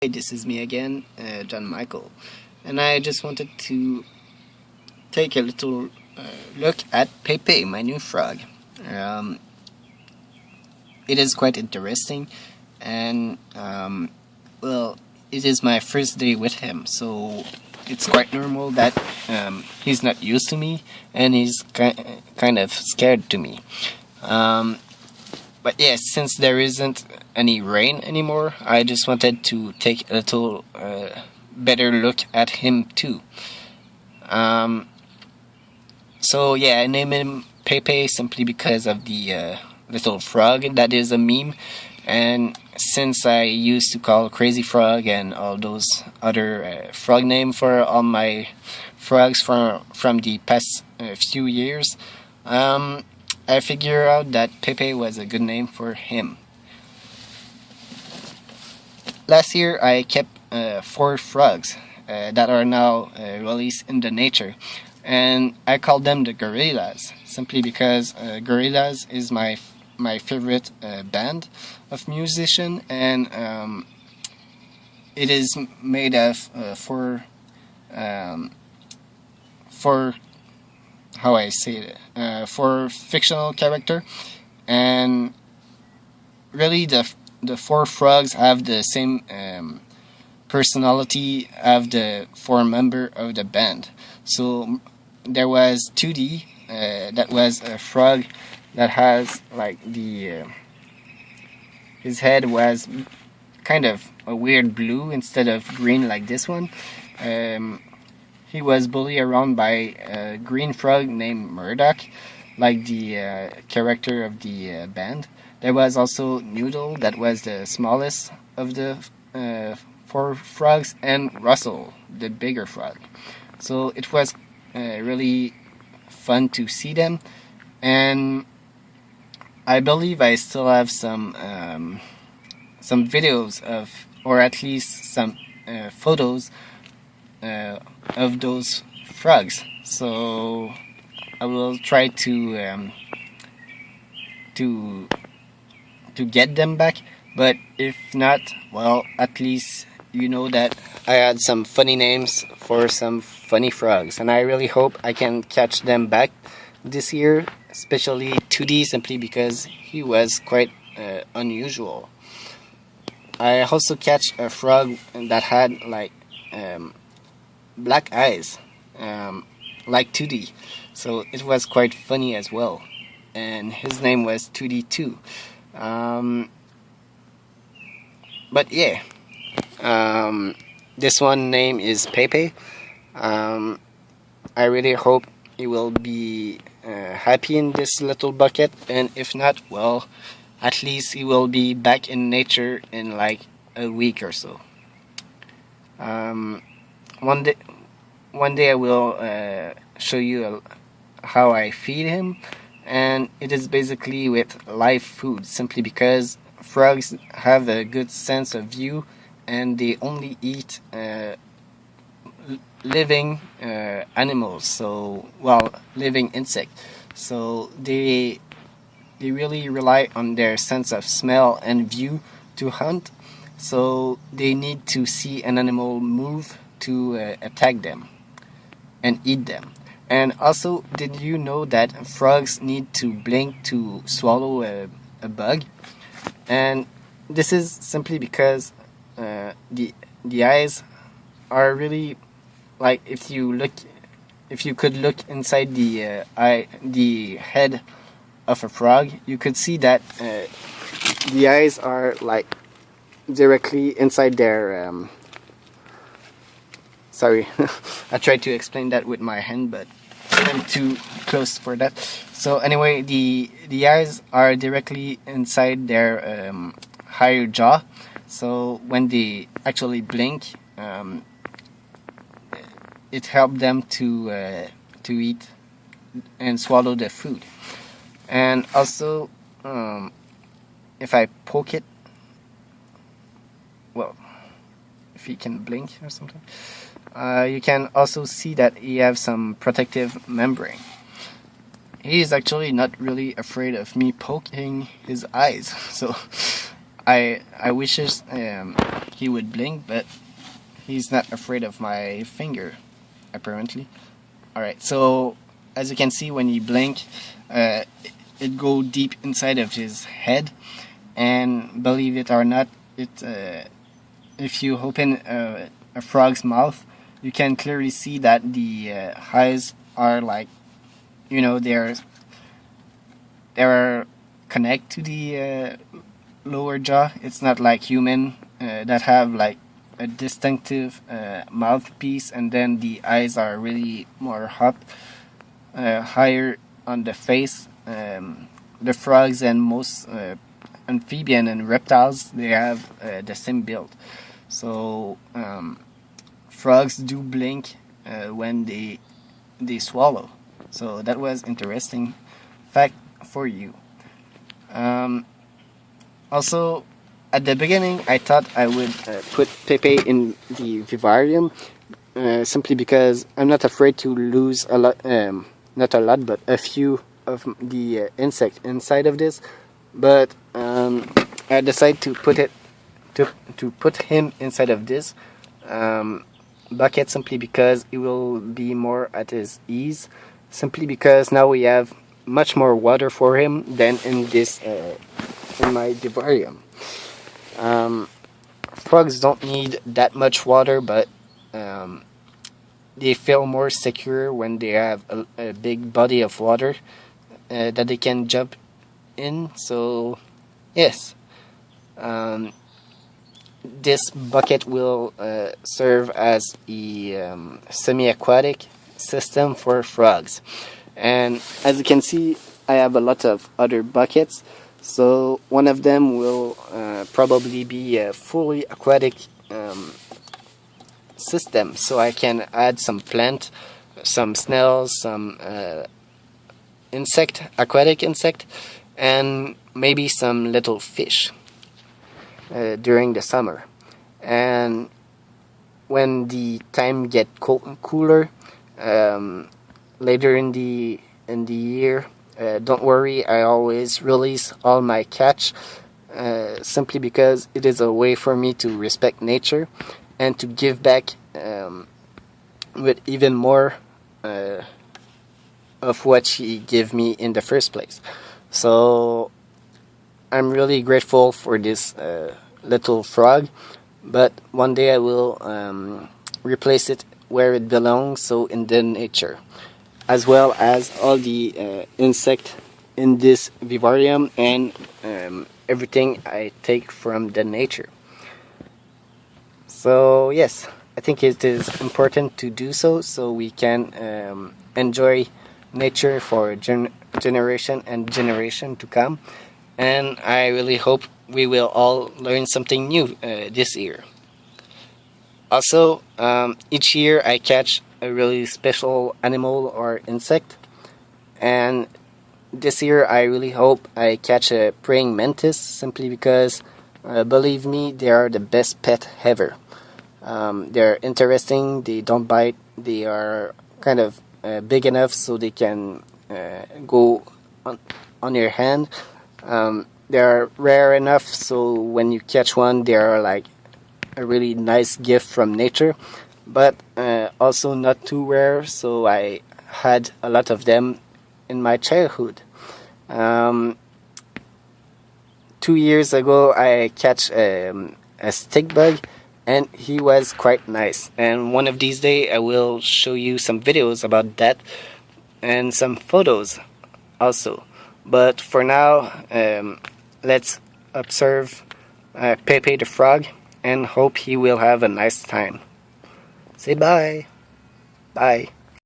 Hey, this is me again, John Michael, and I just wanted to take a little look at Pepe, my new frog. Um, it is quite interesting, and well, it is my first day with him, so it's quite normal that he's not used to me and he's kind of scared to me. Um, but yeah, since there isn't any rain anymore, I just wanted to take a little better look at him too. Um, so yeah, I named him Pepe simply because of the little frog that is a meme, and since I used to call Crazy Frog and all those other frog name for all my frogs from the past few years, I figured out that Pepe was a good name for him. Last year, I kept 4 frogs that are now released in the nature, and I called them the gorillas simply because gorillas is my favorite band of musician, and it is made of four how I say it for fictional character, and really the 4 frogs have the same personality of the 4 member of the band. So there was 2D, that was a frog that has like the his head was kind of a weird blue instead of green like this one. He was bullied around by a green frog named Murdoch, like the character of the band. There was also Noodle, that was the smallest of the 4 frogs, and Russell, the bigger frog. So it was really fun to see them, and I believe I still have some videos of, or at least some photos of those frogs. So I will try to get them back. But if not, well, at least you know that I had some funny names for some funny frogs, and I really hope I can catch them back this year, especially 2D, simply because he was quite unusual. I also catch a frog that had like black eyes, like 2D, so it was quite funny as well, and his name was 2D too. But yeah, this one name is Pepe. I really hope he will be happy in this little bucket, and if not, well, at least he will be back in nature in like a week or so. One day I will show you how I feed him, and it is basically with live food, simply because frogs have a good sense of view, and they only eat living animals, so living insects. So they really rely on their sense of smell and view to hunt. So they need to see an animal move to attack them and eat them. And also, did you know that frogs need to blink to swallow a bug? And this is simply because the eyes are really, like, if you could look inside the head of a frog, you could see that the eyes are like directly inside their sorry, I tried to explain that with my hand, but I'm too close for that. So anyway, the eyes are directly inside their higher jaw, so when they actually blink, it helps them to eat and swallow the food. And also, if I poke it, well, if he can blink or something, you can also see that he has some protective membrane. He is actually not really afraid of me poking his eyes, so I wishes he would blink, but he's not afraid of my finger, apparently. Alright, so as you can see, when he blink, it go deep inside of his head, and believe it or not, if you open a frog's mouth, you can clearly see that the eyes are like, they're connect to the lower jaw. It's not like human that have like a distinctive mouthpiece, and then the eyes are really more up, higher on the face. The frogs and most amphibian and reptiles, they have the same build. So frogs do blink when they swallow. So that was interesting fact for you. Also, at the beginning, I thought I would put Pepe in the vivarium simply because I'm not afraid to lose a lot, not a lot, but a few of the insect inside of this. But I decided to put him inside of this bucket simply because it will be more at his ease. Simply because now we have much more water for him than in this in my vivarium. Frogs don't need that much water, but they feel more secure when they have a big body of water that they can jump in. So yes, this bucket will serve as a semi-aquatic system for frogs. And as you can see, I have a lot of other buckets, so one of them will probably be a fully aquatic system, so I can add some plant, some snails, some aquatic insect, and maybe some little fish during the summer. And when the time get cooler, later in the year, don't worry, I always release all my catch, simply because it is a way for me to respect nature and to give back with even more of what she gave me in the first place. So I'm really grateful for this little frog, but one day I will replace it where it belongs, so in the nature, as well as all the insect in this vivarium and everything I take from the nature. So yes, I think it is important to do so we can enjoy nature for generation and generation to come. And I really hope we will all learn something new this year. Also, each year I catch a really special animal or insect, and this year I really hope I catch a praying mantis, simply because believe me, they are the best pet ever. They're interesting, they don't bite, they are kind of big enough so they can go on your hand. They're rare enough so when you catch one, they are like a really nice gift from nature, but also not too rare, so I had a lot of them in my childhood. 2 years ago I catch a stick bug, and he was quite nice, and one of these days I will show you some videos about that and some photos also. But for now, let's observe Pepe the frog and hope he will have a nice time. Say bye. Bye.